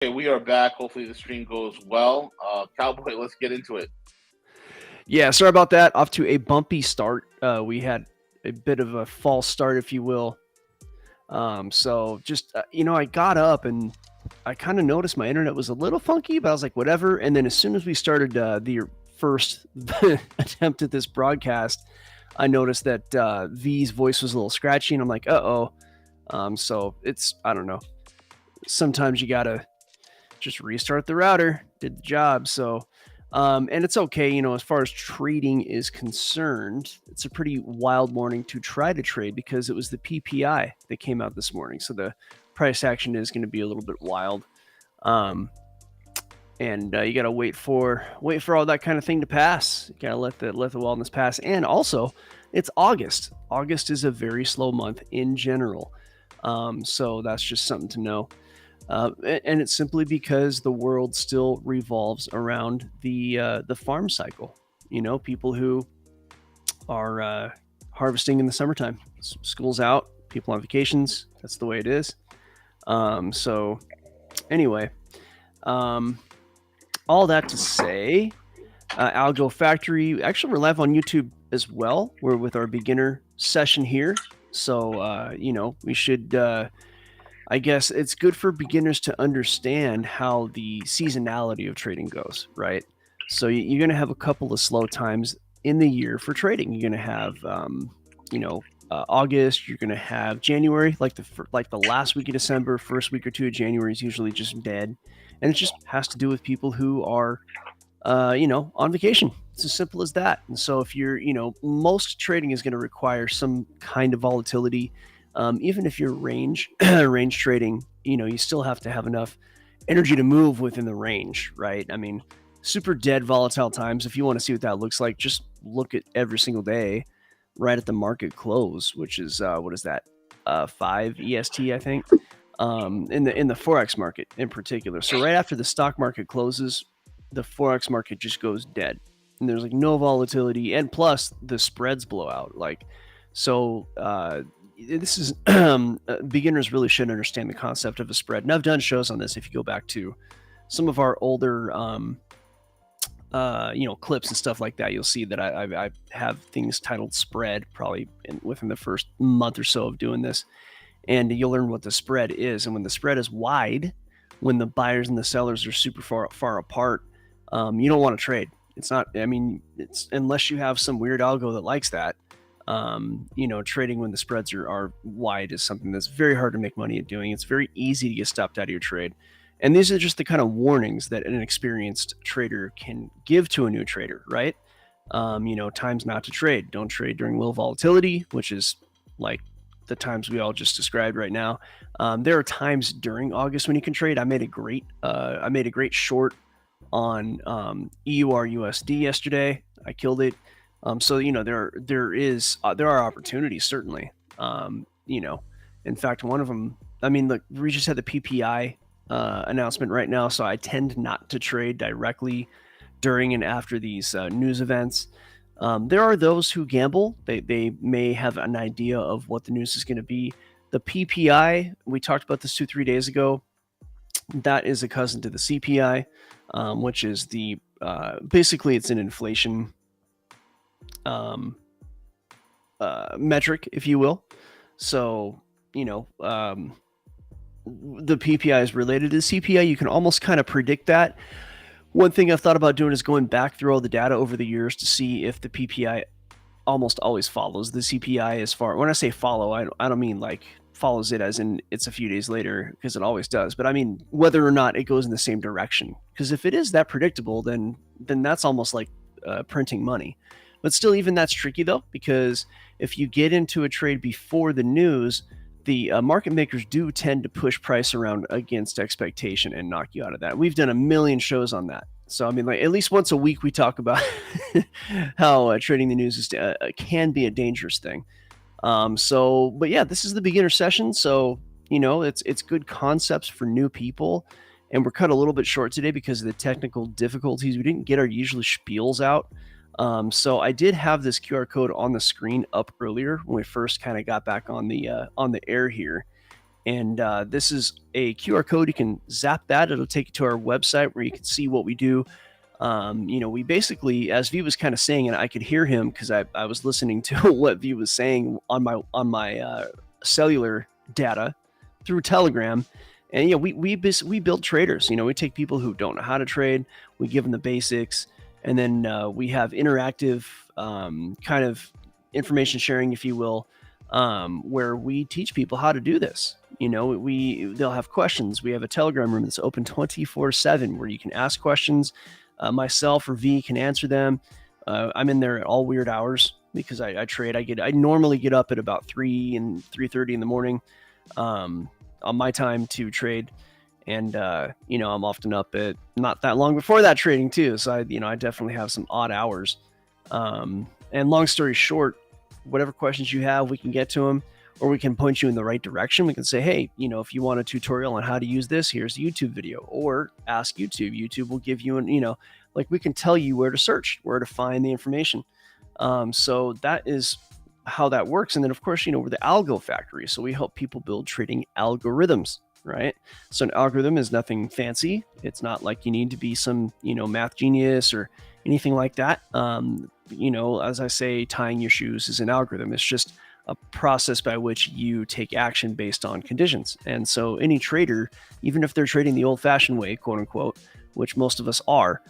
Okay, we are back. Hopefully the stream goes well. Cowboy, let's get into it. Yeah, sorry about that. Off to a bumpy start. We had a bit of a false start, if you will. So just I got up and I kind of noticed my internet was a little funky, but I was like, whatever. And then as soon as we started the first attempt at this broadcast, I noticed that V's voice was a little scratchy, and I'm like, uh-oh. So I don't know. Sometimes you gotta just restart the router. Did the job. So and it's okay, as far as trading is concerned, it's a pretty wild morning to try to trade because it was the PPI that came out this morning. So the price action is going to be a little bit wild. And you got to wait for all that kind of thing to pass. You got to let the wildness pass. And also, it's August. August is a very slow month in general. So that's just something to know. And it's simply because the world still revolves around the farm cycle. People who are harvesting in the summertime. School's out, people on vacations. That's the way it is. So anyway, all that to say, Algo Factory. Actually, we're live on YouTube as well. We're with our beginner session here. So we should. I guess it's good for beginners to understand how the seasonality of trading goes, right? So you're going to have a couple of slow times in the year for trading. You're going to have, August. You're going to have January, like the last week of December, first week or two of January is usually just dead, and it just has to do with people who are, on vacation. It's as simple as that. And so if you're, most trading is going to require some kind of volatility. Even if you're range trading, you still have to have enough energy to move within the range, right? I mean, super dead volatile times. If you want to see what that looks like, just look at every single day, right at the market close, which is what is that? 5 EST, I think. In the forex market in particular. So right after the stock market closes, the forex market just goes dead, and there's like no volatility, and plus the spreads blow out. This is beginners really should understand the concept of a spread, and I've done shows on this. If you go back to some of our older clips and stuff like that, you'll see that I have things titled spread probably within the first month or so of doing this, and you'll learn what the spread is. And when the spread is wide, when the buyers and the sellers are super far apart, you don't want to trade. It's not, it's unless you have some weird algo that likes that. Trading when the spreads are wide is something that's very hard to make money at doing. It's very easy to get stopped out of your trade. And these are just the kind of warnings that an experienced trader can give to a new trader, right? Times not to trade. Don't trade during low volatility, which is like the times we all just described right now. There are times during August when you can trade. I made a great short on EUR USD yesterday. I killed it. So there are opportunities certainly. In fact, one of them. Look, we just had the PPI announcement right now, so I tend not to trade directly during and after these news events. There are those who gamble. They may have an idea of what the news is going to be. The PPI, we talked about this 2-3 days ago. That is a cousin to the CPI, which is basically it's an inflation metric, if you will. So, the PPI is related to the CPI. You can almost kind of predict that. One thing I've thought about doing is going back through all the data over the years to see if the PPI almost always follows the CPI. As far, when I say follow, I don't mean like follows it as in it's a few days later, because it always does, but I mean whether or not it goes in the same direction. Because if it is that predictable, then that's almost like printing money. But still, even that's tricky though, because if you get into a trade before the news, the market makers do tend to push price around against expectation and knock you out of that. We've done a million shows on that. So, at least once a week we talk about how trading the news can be a dangerous thing. But yeah, this is the beginner session. So, it's good concepts for new people. And we're cut a little bit short today because of the technical difficulties. We didn't get our usual spiels out. So I did have this QR code on the screen up earlier when we first kind of got back on the air here. And this is a QR code. You can zap that. It'll take you to our website where you can see what we do. We basically, as V was kind of saying, and I could hear him because I was listening to what V was saying on my cellular data through Telegram. And we build traders. We take people who don't know how to trade. We give them the basics, and then we have interactive kind of information sharing, if you will, where we teach people how to do this. They'll have questions. We have a Telegram room that's open 24/7 where you can ask questions. Myself or V can answer them. I'm in there at all weird hours because I trade. I normally get up at about 3 and 3:30 in the morning on my time to trade. And, I'm often up at not that long before that trading too. So I definitely have some odd hours. And long story short, whatever questions you have, we can get to them, or we can point you in the right direction. We can say, hey, if you want a tutorial on how to use this, here's a YouTube video, or ask YouTube. YouTube will give you we can tell you where to search, where to find the information. So that is how that works. And then of course, we're the Algo Factory. So we help people build trading algorithms, right? So an algorithm is nothing fancy. It's not like you need to be some, math genius or anything like that. As I say, tying your shoes is an algorithm. It's just a process by which you take action based on conditions. And so any trader, even if they're trading the old-fashioned way, quote unquote, which most of us are,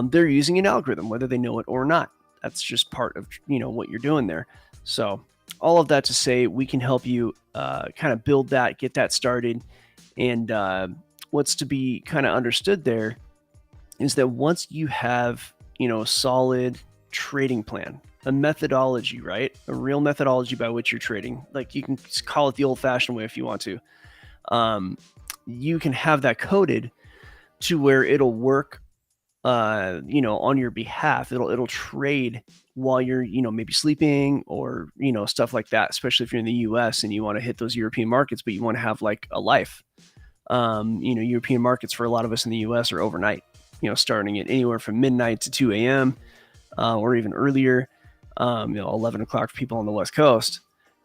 they're using an algorithm, whether they know it or not. That's just part of what you're doing there. So all of that to say, we can help you kind of build that, get that started. And what's to be kind of understood there is that once you have a solid trading plan, a methodology, right? A real methodology by which you're trading. Like you can call it the old-fashioned way if you want to. You can have that coded to where it'll work, on your behalf. It'll trade while you're, maybe sleeping or, stuff like that, especially if you're in the US and you want to hit those European markets, but you want to have like a life. European markets for a lot of us in the US are overnight, starting at anywhere from midnight to 2 a.m. Or even earlier, 11 o'clock for people on the West Coast.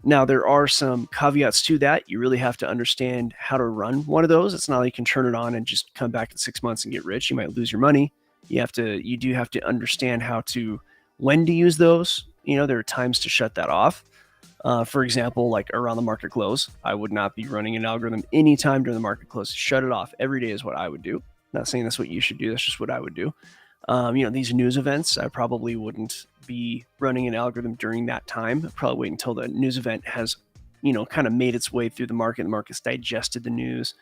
Now, there are some caveats to that. You really have to understand how to run one of those. It's not like you can turn it on and just come back in 6 months and get rich. You might lose your money. You do have to understand when to use those. There are times to shut that off. For example, like around the market close, I would not be running an algorithm anytime during the market close. Shut it off every day is what I would do. Not saying that's what you should do. That's just what I would do. These news events, I probably wouldn't be running an algorithm during that time. I'd probably wait until the news event has, kind of made its way through the market. The market's digested the news.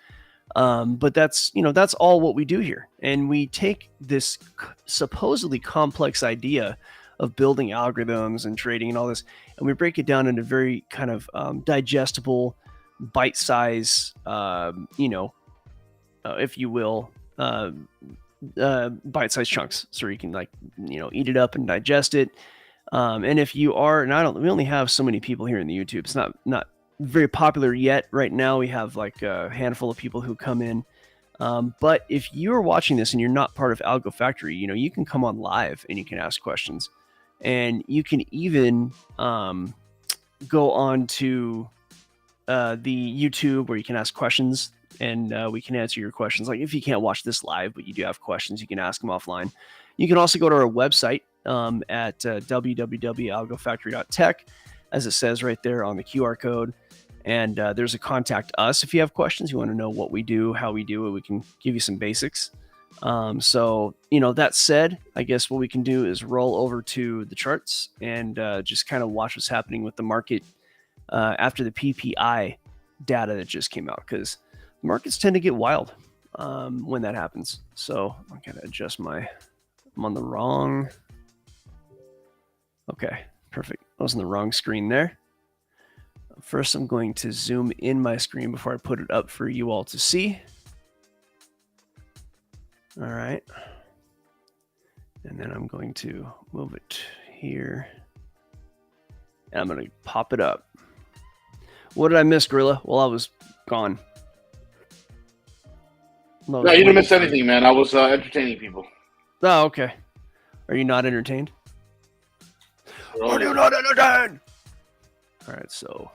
But that's all what we do here. And we take this supposedly complex idea of building algorithms and trading and all this, and we break it down into very kind of digestible, bite-size, if you will, bite-sized chunks, so you can eat it up and digest it. And if you are, and we only have so many people here in the YouTube. It's not very popular yet. Right now, we have like a handful of people who come in. But if you're watching this and you're not part of Algo Factory, you can come on live and you can ask questions, and you can even go on to the YouTube where you can ask questions. And we can answer your questions. Like if you can't watch this live, but you do have questions, you can ask them offline. You can also go to our website at www.algofactory.tech, as it says right there on the QR code. And there's a contact us if you have questions. You want to know what we do, how we do it. We can give you some basics. So that said, I guess what we can do is roll over to the charts and just kind of watch what's happening with the market after the PPI data that just came out, because markets tend to get wild when that happens. So I'm going to adjust I'm on the wrong. Okay, perfect. I was on the wrong screen there. First, I'm going to zoom in my screen before I put it up for you all to see. All right. And then I'm going to move it here. And I'm going to pop it up. What did I miss, Gorilla, while I was gone? No, you didn't miss anything, man. I was entertaining people. Oh, okay. Are you not entertained? Are you not entertained? All right, so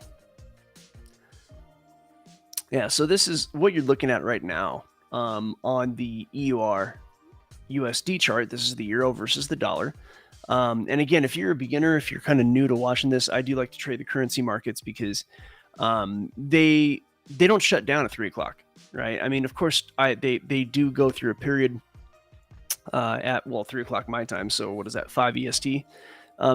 Yeah, so this is what you're looking at right now on the EUR USD chart. This is the euro versus the dollar. And again, if you're a beginner, if you're kind of new to watching this, I do like to trade the currency markets because they don't shut down at 3 o'clock, right? I mean, of course, they do go through a period at 3 o'clock my time. So what is that? 5 EST.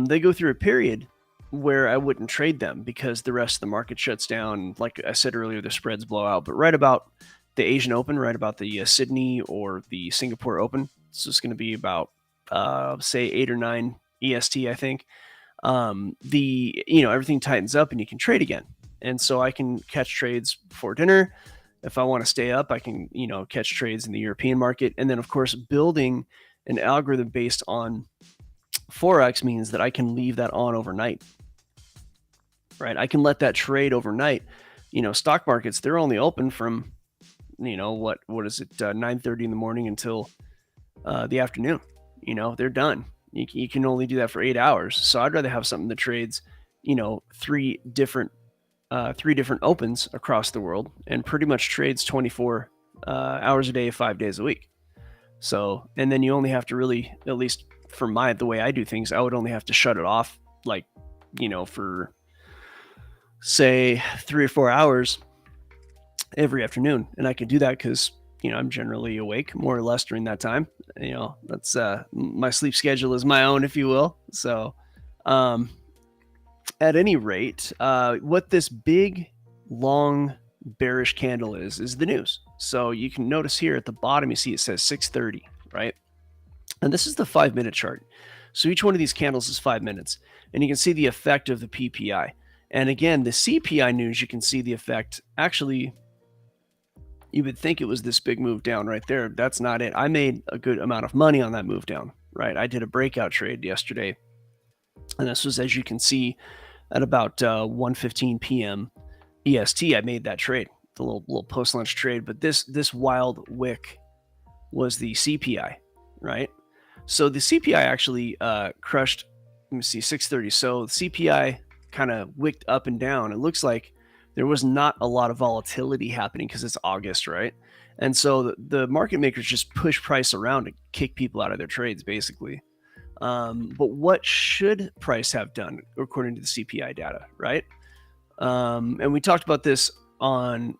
They go through a period where I wouldn't trade them because the rest of the market shuts down. Like I said earlier, the spreads blow out. But right about the Asian Open, right about the Sydney or the Singapore Open, so it's going to be about say 8 or 9 EST, I think. Everything tightens up and you can trade again. And so I can catch trades before dinner. If I want to stay up, I can, catch trades in the European market. And then, of course, building an algorithm based on Forex means that I can leave that on overnight, right? I can let that trade overnight. Stock markets, they're only open from, what is it, 9:30 in the morning until the afternoon. They're done. You can only do that for 8 hours. So I'd rather have something that trades, three different opens across the world and pretty much trades 24 hours a day, 5 days a week. So, and then you only have to really, at least for the way I do things, I would only have to shut it off for say 3 or 4 hours every afternoon. And I can do that because, I'm generally awake more or less during that time. That's my sleep schedule is my own, if you will. So, at any rate, what this big, long, bearish candle is the news. So you can notice here at the bottom, you see it says 6:30, right? And this is the 5-minute chart. So each one of these candles is 5 minutes. And you can see the effect of the PPI. And again, the CPI news, you can see the effect. Actually, you would think it was this big move down right there. That's not it. I made a good amount of money on that move down, right? I did a breakout trade yesterday. And this was, as you can see, at about 1:15 p.m. EST, I made that trade, the little post-lunch trade. But this wild wick was the CPI, right? So the CPI actually crushed, let me see, 6:30. So the CPI kind of wicked up and down. It looks like there was not a lot of volatility happening because it's August, right? And so the market makers just push price around to kick people out of their trades, basically. But what should price have done according to the CPI data, right? And we talked about this on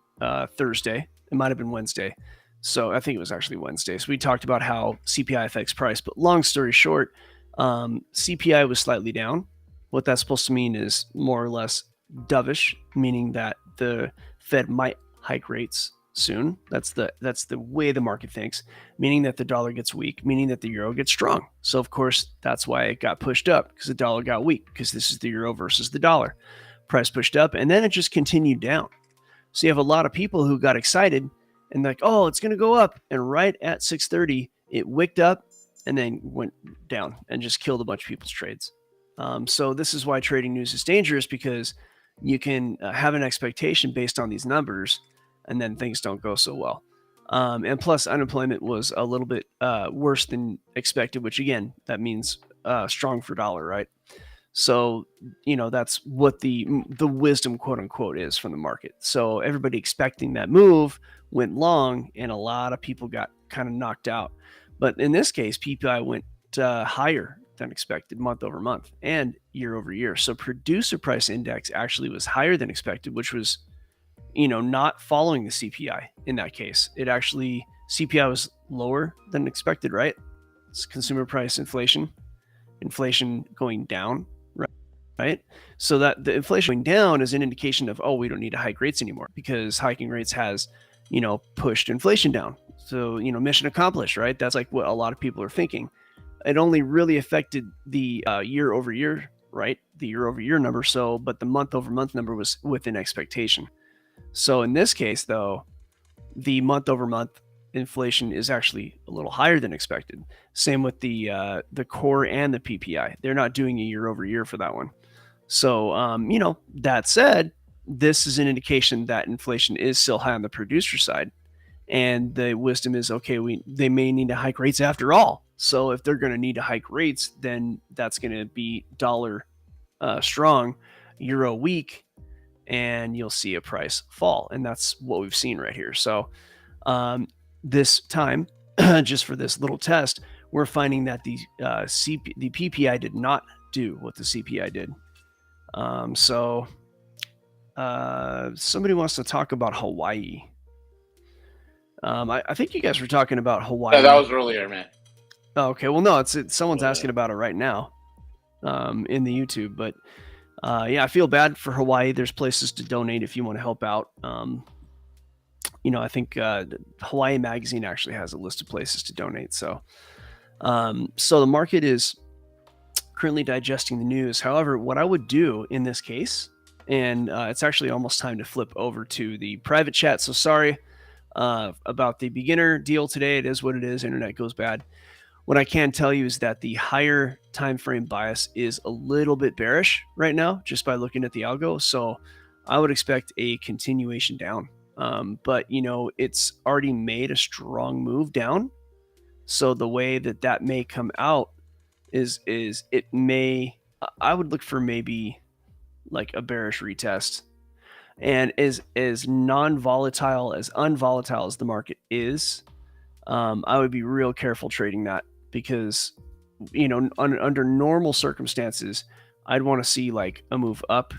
Thursday. It might have been Wednesday. So I think it was actually Wednesday. So we talked about how CPI affects price. But long story short, CPI was slightly down. What that's supposed to mean is more or less dovish, meaning that the Fed might hike rates soon. That's the way the market thinks, meaning that the dollar gets weak, meaning that the euro gets strong. So of course, that's why it got pushed up, because the dollar got weak, because this is the euro versus the dollar. Price pushed up, and then it just continued down. So you have a lot of people who got excited and like, oh, it's going to go up. And right at 6:30, it wicked up and then went down and just killed a bunch of people's trades. So this is why trading news is dangerous, because you can have an expectation based on these numbers, and then things don't go so well. And plus, unemployment was a little bit worse than expected, which again, that means strong for dollar, right? So, that's what the wisdom, quote unquote, is from the market. So everybody expecting that move went long, and a lot of people got kind of knocked out. But in this case, PPI went higher than expected month over month and year over year. So producer price index actually was higher than expected, which was, not following the CPI in that case. It actually, CPI was lower than expected, right? It's consumer price inflation going down, right? So that the inflation going down is an indication of, we don't need to hike rates anymore, because hiking rates has, pushed inflation down. So, mission accomplished, right? That's like what a lot of people are thinking. It only really affected the year over year, right? The year over year number. So, but the month over month number was within expectation. So in this case, though, the month over month inflation is actually a little higher than expected. Same with the core and the PPI. They're not doing a year over year for that one. So, that said, this is an indication that inflation is still high on the producer side. And the wisdom is, okay, they may need to hike rates after all. So if they're going to need to hike rates, then that's going to be dollar strong, euro weak, and you'll see a price fall. And that's what we've seen right here. So this time, just for this little test, we're finding that the PPI did not do what the CPI did. Somebody wants to talk about Hawaii. I think you guys were talking about Hawaii. Yeah, that was earlier, man. Oh, okay. Well, no, someone's asking about it right now in the YouTube. But yeah, I feel bad for Hawaii. There's places to donate if you want to help out. I think Hawaii Magazine actually has a list of places to donate. So the market is currently digesting the news. However, what I would do in this case, and it's actually almost time to flip over to the private chat. So sorry about the beginner deal today. It is what it is. Internet goes bad. What I can tell you is that the higher time frame bias is a little bit bearish right now, just by looking at the algo. So I would expect a continuation down. But it's already made a strong move down. So the way that may come out is it may, I would look for maybe like a bearish retest. And as non-volatile, as unvolatile as the market is, I would be real careful trading that, because under normal circumstances, I'd want to see like a move up,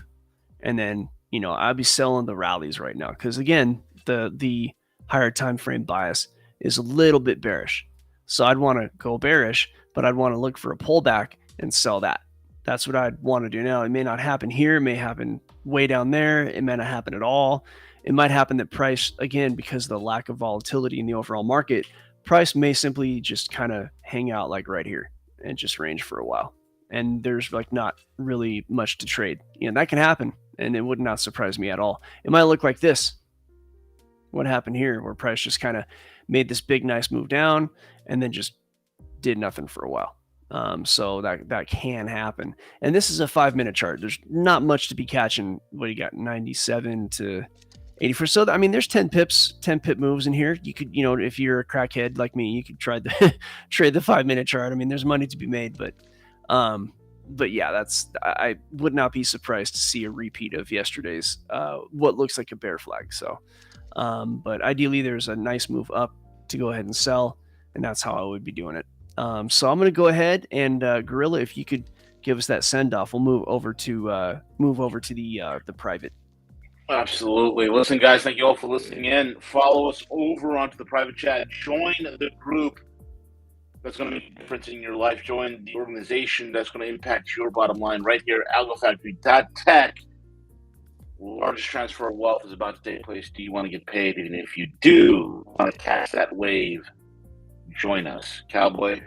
and then I'd be selling the rallies right now, because again, the higher time frame bias is a little bit bearish. So I'd want to go bearish, but I'd want to look for a pullback and sell that. That's what I'd want to do now. It may not happen here. It may happen way down there. It may not happen at all. It might happen that price, again, because of the lack of volatility in the overall market, price may simply just kind of hang out like right here and just range for a while. And there's like not really much to trade. That can happen, and it would not surprise me at all. It might look like this. What happened here, where price just kind of made this big, nice move down and then just did nothing for a while. So that can happen. And this is a 5-minute chart. There's not much to be catching. What do you got? 97 to 84. So there's 10 pip moves in here. You could, if you're a crackhead like me, you could try the trade the 5-minute chart. There's money to be made, but yeah, I would not be surprised to see a repeat of yesterday's what looks like a bear flag. So but ideally there's a nice move up to go ahead and sell, and that's how I would be doing it. So I'm going to go ahead and Gorilla, if you could give us that send off, we'll move over to the private. Absolutely. Listen, guys, thank you all for listening in. Follow us over onto the private chat. Join the group that's going to make a difference in your life. Join the organization that's going to impact your bottom line right here. Algo Factory Tech. Largest transfer of wealth is about to take place. Do you want to get paid? And if you do want to catch that wave, join us. Cowboy,